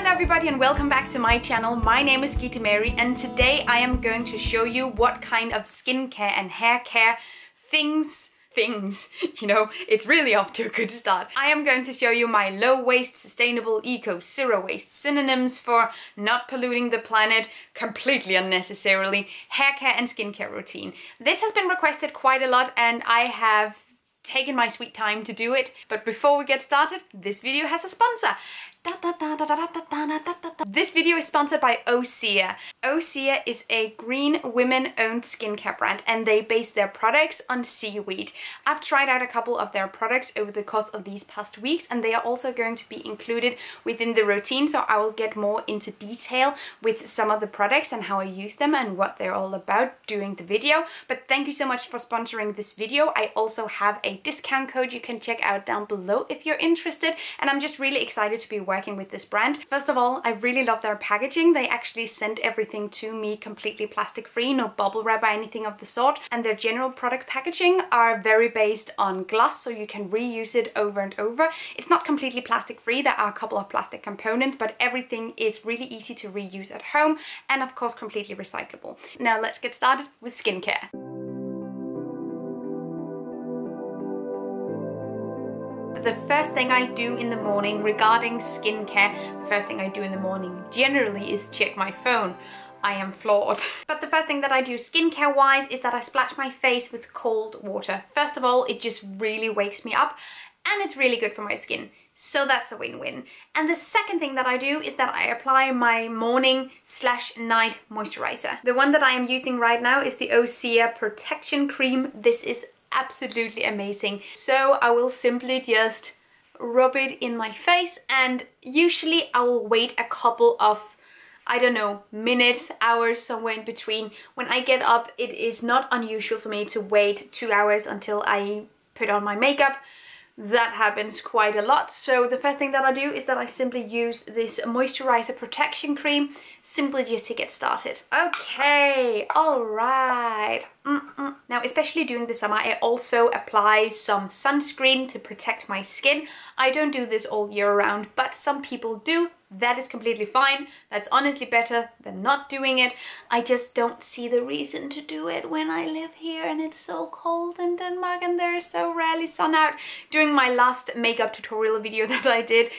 everybody and welcome back to my channel. My name is Gita Mary and today I am going to show you what kind of skincare and hair care things, you know, it's really off to a good start. I am going to show you my low waste, sustainable, eco, zero waste synonyms for not polluting the planet completely unnecessarily hair care and skincare routine. This has been requested quite a lot and I have taken my sweet time to do it. But before we get started, this video has a sponsor. This video is sponsored by Osea. Osea is a green women-owned skincare brand and they base their products on seaweed. I've tried out a couple of their products over the course of these past weeks and they are also going to be included within the routine, so I will get more into detail with some of the products and how I use them and what they're all about during the video. But thank you so much for sponsoring this video. I also have a discount code you can check out down below if you're interested, and I'm just really excited to be working with this brand. First of all, I really love their packaging. They actually sent everything to me completely plastic free, no bubble wrap or anything of the sort, and their general product packaging are very based on glass, so you can reuse it over and over. It's not completely plastic free, there are a couple of plastic components, but everything is really easy to reuse at home and of course completely recyclable. Now let's get started with skincare. The first thing I do in the morning regarding skincare, the first thing I do in the morning generally is check my phone. I am flawed. But the first thing that I do skincare wise is that I splash my face with cold water. First of all, it just really wakes me up and it's really good for my skin. So that's a win-win. And the second thing that I do is that I apply my morning/night moisturizer. The one that I am using right now is the Osea Protection Cream. This is absolutely amazing. So I will simply just rub it in my face and usually I will wait a couple of, I don't know, minutes, hours, somewhere in between. When I get up, it is not unusual for me to wait 2 hours until I put on my makeup. That happens quite a lot. So the first thing that I do is that I simply use this Moisturizer Protection Cream, simply just to get started. Okay, all right. Now, especially during the summer, I also apply some sunscreen to protect my skin. I don't do this all year round, but some people do. That is completely fine. That's honestly better than not doing it. I just don't see the reason to do it when I live here and it's so cold in Denmark and there is so rarely sun out. During my last makeup tutorial video that I did,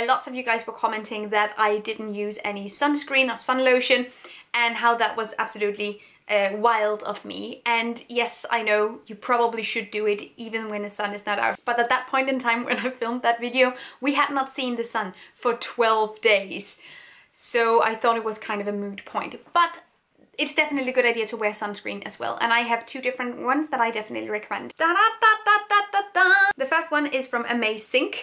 lots of you guys were commenting that I didn't use any sunscreen or sun lotion and how that was absolutely wild of me. And yes, I know you probably should do it even when the sun is not out, but at that point in time when I filmed that video, we had not seen the sun for 12 days, so I thought it was kind of a moot point. But it's definitely a good idea to wear sunscreen as well, and I have two different ones that I definitely recommend. The first one is from Amazing.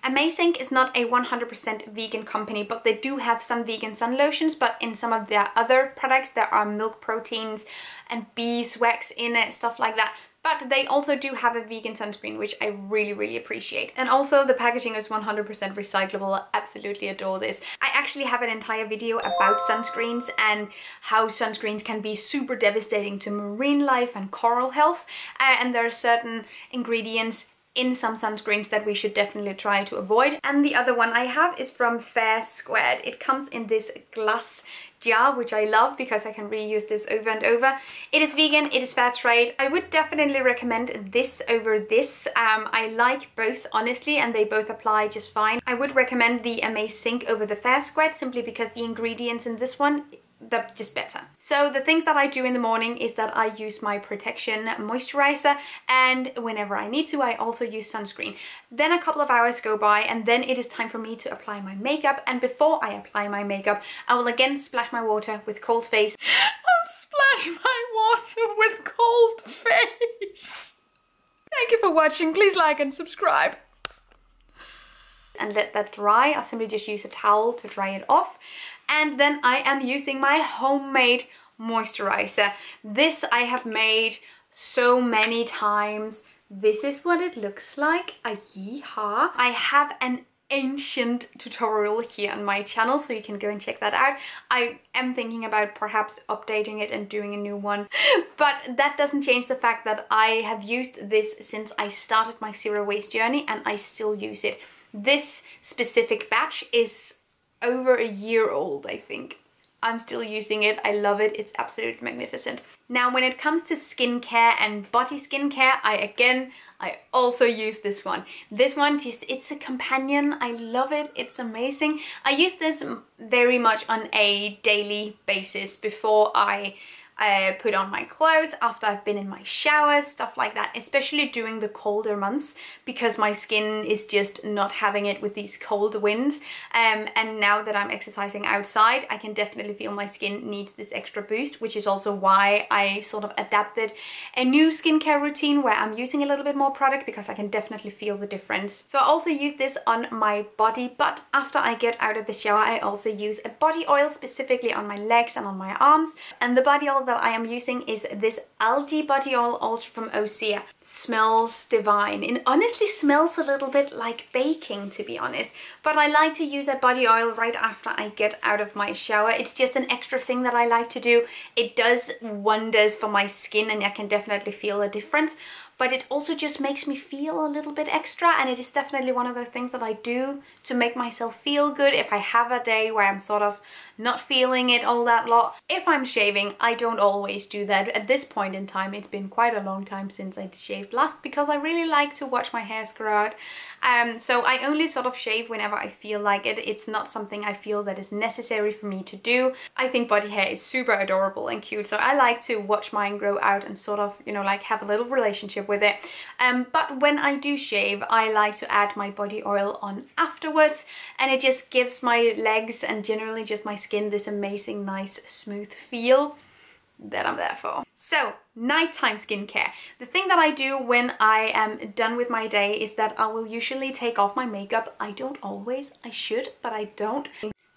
Amazing is not a 100% vegan company, but they do have some vegan sun lotions, but in some of their other products there are milk proteins and beeswax in it, stuff like that. But they also do have a vegan sunscreen, which I really appreciate. And also the packaging is 100% recyclable. I absolutely adore this. I actually have an entire video about sunscreens and how sunscreens can be super devastating to marine life and coral health. And there are certain ingredients in some sunscreens that we should definitely try to avoid. And the other one I have is from Fair Squared. It comes in this glass jar, which I love because I can reuse this over and over. It is vegan, it is fair trade. I would definitely recommend this over this. I like both honestly and they both apply just fine. I would recommend the Amazing over the Fair Squared simply because the ingredients in this one, they're just better. So the things that I do in the morning is that I use my protection moisturizer, and whenever I need to I also use sunscreen. Then a couple of hours go by and then it is time for me to apply my makeup, and before I apply my makeup I will again splash my water with cold face. I'll splash my water with cold face. Thank you for watching. Please like and subscribe. And let that dry. I'll simply just use a towel to dry it off. And then I am using my homemade moisturizer. This I have made so many times. This is what it looks like. Yeehaw. I have an ancient tutorial here on my channel, so you can go and check that out. I am thinking about perhaps updating it and doing a new one, but that doesn't change the fact that I have used this since I started my zero waste journey and I still use it. This specific batch is over a year old, I think. I'm still using it. I love it. It's absolutely magnificent. Now, when it comes to skincare and body skincare, I also use this one. This one, it's a companion. I love it. It's amazing. I use this very much on a daily basis before I put on my clothes, after I've been in my shower, stuff like that, especially during the colder months, because my skin is just not having it with these cold winds. And now that I'm exercising outside, I can definitely feel my skin needs this extra boost, which is also why I sort of adapted a new skincare routine where I'm using a little bit more product, because I can definitely feel the difference. So I also use this on my body, but after I get out of the shower, I also use a body oil specifically on my legs and on my arms. And the body oil that I am using is this algae body oil, also from Ocs. Smells divine. It honestly smells a little bit like baking, to be honest, but I like to use a body oil right after I get out of my shower. It's just an extra thing that I like to do. It does wonders for my skin and I can definitely feel a difference, but it also just makes me feel a little bit extra, and it is definitely one of those things that I do to make myself feel good if I have a day where I'm sort of not feeling it all that lot. If I'm shaving, I don't always do that. At this point in time, it's been quite a long time since I shaved last, because I really like to watch my hair grow out. So I only sort of shave whenever I feel like it. It's not something I feel that is necessary for me to do. I think body hair is super adorable and cute, so I like to watch mine grow out and sort of, you know, like have a little relationship with it. But when I do shave, I like to add my body oil on afterwards, and it just gives my legs and generally just my skin this amazing, nice, smooth feel that I'm there for. So, nighttime skincare. The thing that I do when I am done with my day is that I will usually take off my makeup. I don't always, I should, but I don't.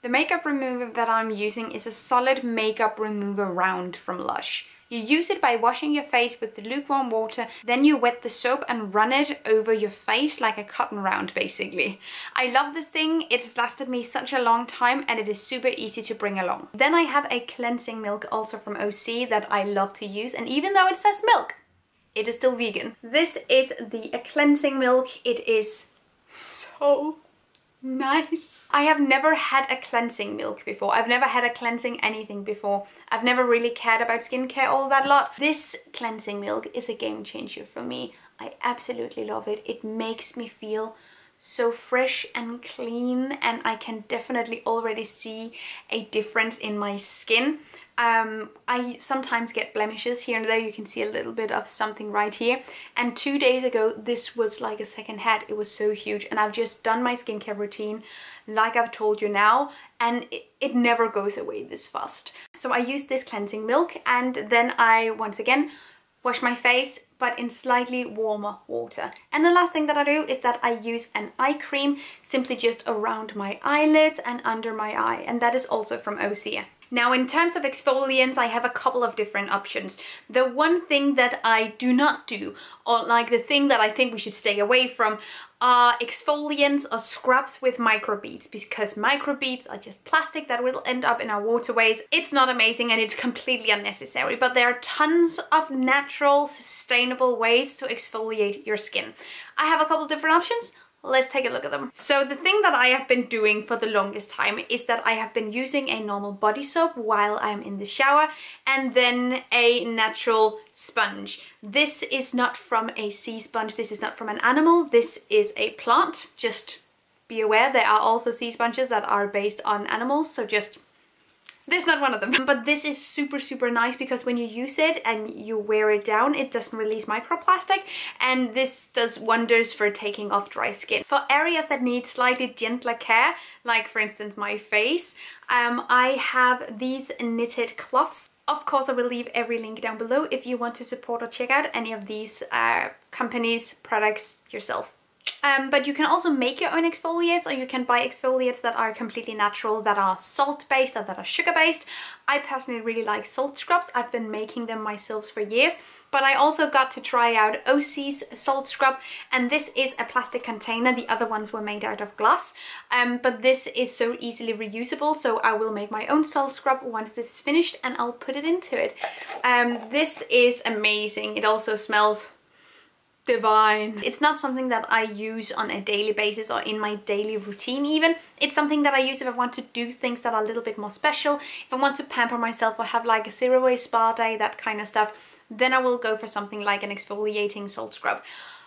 The makeup remover that I'm using is a solid makeup remover round from Lush. You use it by washing your face with the lukewarm water, then you wet the soap and run it over your face like a cotton round, basically. I love this thing. It has lasted me such a long time and it is super easy to bring along. Then I have a cleansing milk also from Ocs that I love to use, and even though it says milk, it is still vegan. This is the cleansing milk. It is so nice. I have never had a cleansing milk before. I've never had a cleansing anything before. I've never really cared about skincare all that lot. This cleansing milk is a game changer for me. I absolutely love it. It makes me feel so fresh and clean, and I can definitely already see a difference in my skin. I sometimes get blemishes here and there. You can see a little bit of something right here, and 2 days ago this was like a second head. It was so huge, and I've just done my skincare routine like I've told you now, and it never goes away this fast. So I use this cleansing milk, and then I once again wash my face, but in slightly warmer water. And the last thing that I do is that I use an eye cream simply just around my eyelids and under my eye, and that is also from Ocs. Now, in terms of exfoliants, I have a couple of different options. The one thing that I do not do, or like the thing that I think we should stay away from, are exfoliants or scrubs with microbeads, because microbeads are just plastic that will end up in our waterways. It's not amazing and it's completely unnecessary, but there are tons of natural, sustainable ways to exfoliate your skin. I have a couple different options. Let's take a look at them. So the thing that I have been doing for the longest time is that I have been using a normal body soap while I'm in the shower, and then a natural sponge. This is not from a sea sponge. This is not from an animal. This is a plant. Just be aware, there are also sea sponges that are based on animals, so just... this is not one of them. But this is super, super nice because when you use it and you wear it down, it doesn't release microplastic, and this does wonders for taking off dry skin. For areas that need slightly gentler care, like for instance my face, I have these knitted cloths. Of course, I will leave every link down below if you want to support or check out any of these companies' products yourself. But you can also make your own exfoliates, or you can buy exfoliates that are completely natural, that are salt-based or that are sugar-based. I personally really like salt scrubs. I've been making them myself for years, but I also got to try out Ocs Salt Scrub, and this is a plastic container. The other ones were made out of glass, but this is so easily reusable, so I will make my own salt scrub once this is finished and I'll put it into it. This is amazing. It also smells divine. It's not something that I use on a daily basis or in my daily routine even. It's something that I use if I want to do things that are a little bit more special, if I want to pamper myself or have like a zero-waste spa day, that kind of stuff, then I will go for something like an exfoliating salt scrub.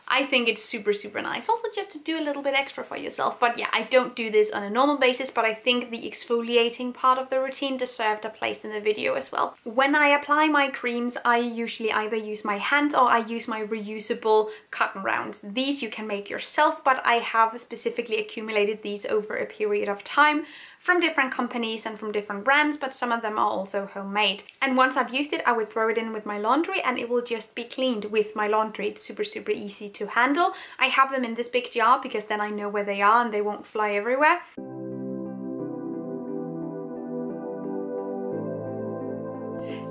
I think it's super, super nice. Also just to do a little bit extra for yourself. But yeah, I don't do this on a normal basis, but I think the exfoliating part of the routine deserved a place in the video as well. When I apply my creams, I usually either use my hands or I use my reusable cotton rounds. These you can make yourself, but I have specifically accumulated these over a period of time from different companies and from different brands, but some of them are also homemade. And once I've used it, I would throw it in with my laundry and it will just be cleaned with my laundry. It's super, super easy to handle. I have them in this big jar because then I know where they are and they won't fly everywhere.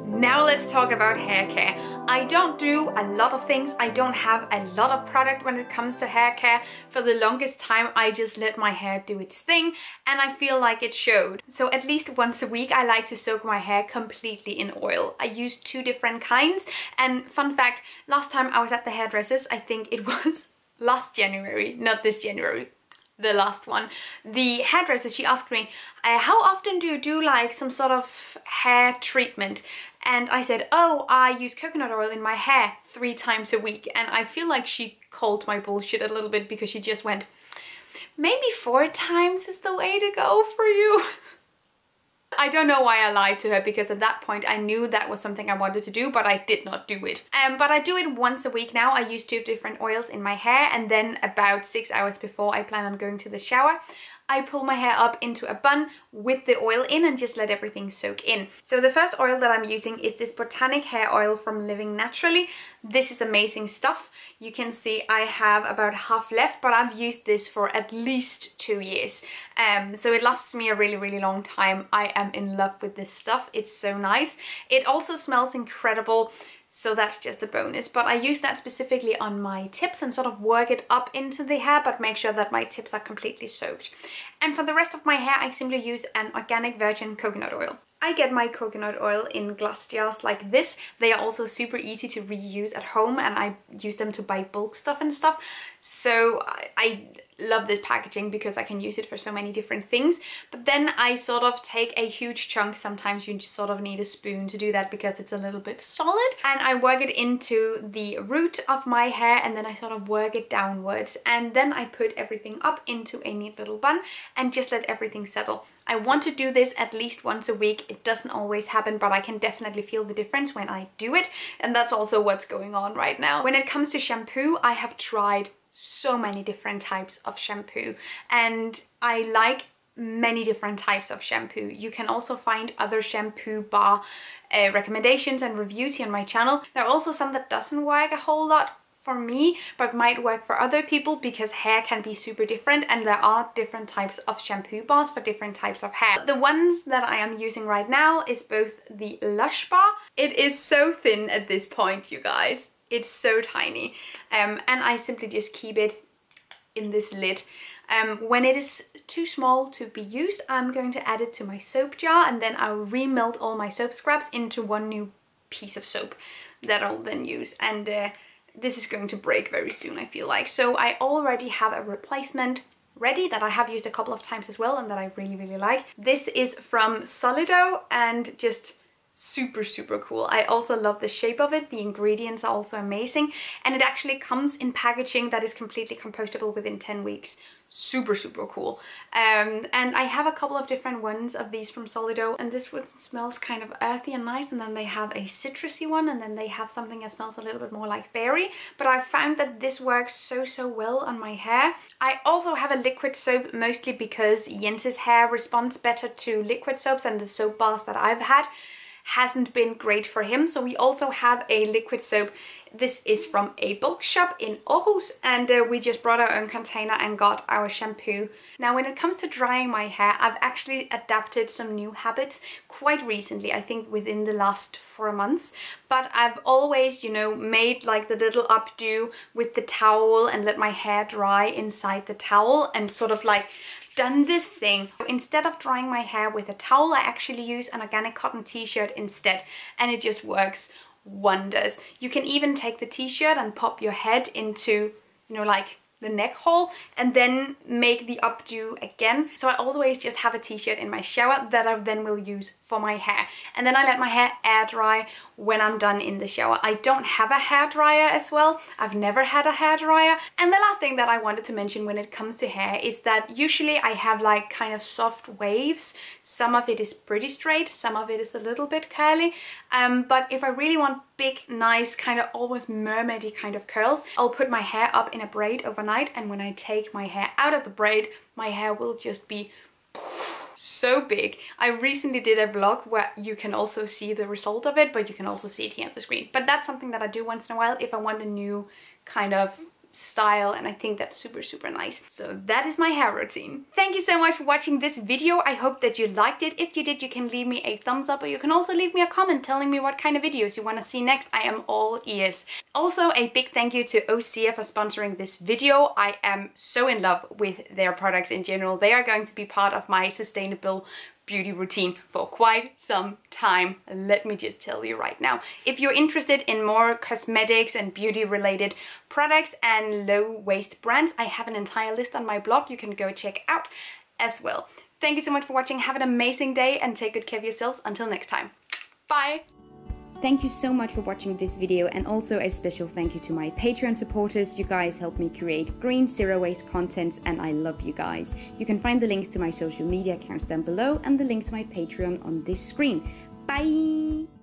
Now let's talk about hair care. I don't do a lot of things. I don't have a lot of product when it comes to hair care. For the longest time, I just let my hair do its thing and I feel like it showed. So at least once a week, I like to soak my hair completely in oil. I use 2 different kinds. And fun fact, last time I was at the hairdresser's, I think it was last January, not this January. The last one. The hairdresser, she asked me, how often do you do like some sort of hair treatment? And I said, oh, I use coconut oil in my hair 3 times a week. And I feel like she called my bullshit a little bit because she just went, maybe 4 times is the way to go for you. I don't know why I lied to her, because at that point I knew that was something I wanted to do, but I did not do it. But I do it once a week now. I use 2 different oils in my hair, and then about 6 hours before I plan on going to the shower, I pull my hair up into a bun with the oil in and just let everything soak in. So the first oil that I'm using is this Botanic hair oil from Living Naturally. This is amazing stuff. You can see I have about half left, but I've used this for at least 2 years. So it lasts me a really, really long time. I am in love with this stuff. It's so nice. It also smells incredible. So that's just a bonus, but I use that specifically on my tips and sort of work it up into the hair, but make sure that my tips are completely soaked. And for the rest of my hair, I simply use an organic virgin coconut oil. I get my coconut oil in glass jars like this. They are also super easy to reuse at home, and I use them to buy bulk stuff and stuff. So I love this packaging because I can use it for so many different things. But then I sort of take a huge chunk. Sometimes you just sort of need a spoon to do that because it's a little bit solid. And I work it into the root of my hair, and then I sort of work it downwards. And then I put everything up into a neat little bun and just let everything settle. I want to do this at least once a week. It doesn't always happen, but I can definitely feel the difference when I do it. And that's also what's going on right now. When it comes to shampoo, I have tried so many different types of shampoo, and I like many different types of shampoo. You can also find other shampoo bar recommendations and reviews here on my channel. There are also some that doesn't work a whole lot for me, but might work for other people, because hair can be super different and there are different types of shampoo bars for different types of hair. The ones that I am using right now is both the Lush bar. It is so thin at this point, you guys. It's so tiny, and I simply just keep it in this lid. When it is too small to be used, I'm going to add it to my soap jar, and then I'll remelt all my soap scrubs into one new piece of soap that I'll then use. And this is going to break very soon, I feel like. So I already have a replacement ready that I have used a couple of times as well, and that I really, really like. This is from Solido, and just super, super cool. I also love the shape of it. The ingredients are also amazing, and it actually comes in packaging that is completely compostable within 10 weeks. Super, super cool. And I have a couple of different ones of these from Solido, and this one smells kind of earthy and nice, and then they have a citrusy one, and then they have something that smells a little bit more like berry. But I found that this works so, so well on my hair. I also have a liquid soap, mostly because Jens's hair responds better to liquid soaps, and the soap bars that I've had hasn't been great for him. So we also have a liquid soap. This is from a bulk shop in Aarhus, and we just brought our own container and got our shampoo. Now when it comes to drying my hair, I've actually adapted some new habits quite recently, I think within the last 4 months. But I've always, you know, made like the little updo with the towel and let my hair dry inside the towel, and sort of like done this thing. Instead of drying my hair with a towel, I actually use an organic cotton t-shirt instead, and it just works wonders. You can even take the t-shirt and pop your head into, you know, like the neck hole, and then make the updo again. So I always just have a t-shirt in my shower that I then will use for my hair, and then I let my hair air dry when I'm done in the shower. I don't have a hair dryer as well. I've never had a hair dryer. And the last thing that I wanted to mention when it comes to hair is that usually I have like kind of soft waves. Some of it is pretty straight, some of it is a little bit curly, but if I really want big, nice, kind of almost mermaidy kind of curls, I'll put my hair up in a braid overnight, and when I take my hair out of the braid, my hair will just be so big. I recently did a vlog where you can also see the result of it, but you can also see it here on the screen. But that's something that I do once in a while if I want a new kind of style, and I think that's super nice. So that is my hair routine. Thank you so much for watching this video. I hope that you liked it. If you did, you can leave me a thumbs up, or you can also leave me a comment telling me what kind of videos you want to see next. I am all ears. Also, a big thank you to Ocs for sponsoring this video. I am so in love with their products in general. They are going to be part of my sustainable beauty routine for quite some time, let me just tell you right now. If you're interested in more cosmetics and beauty related products and low waste brands, I have an entire list on my blog you can go check out as well. Thank you so much for watching. Have an amazing day and take good care of yourselves. Until next time. Bye! Thank you so much for watching this video, and also a special thank you to my Patreon supporters. You guys help me create green, zero waste content, and I love you guys. You can find the links to my social media accounts down below and the link to my Patreon on this screen. Bye!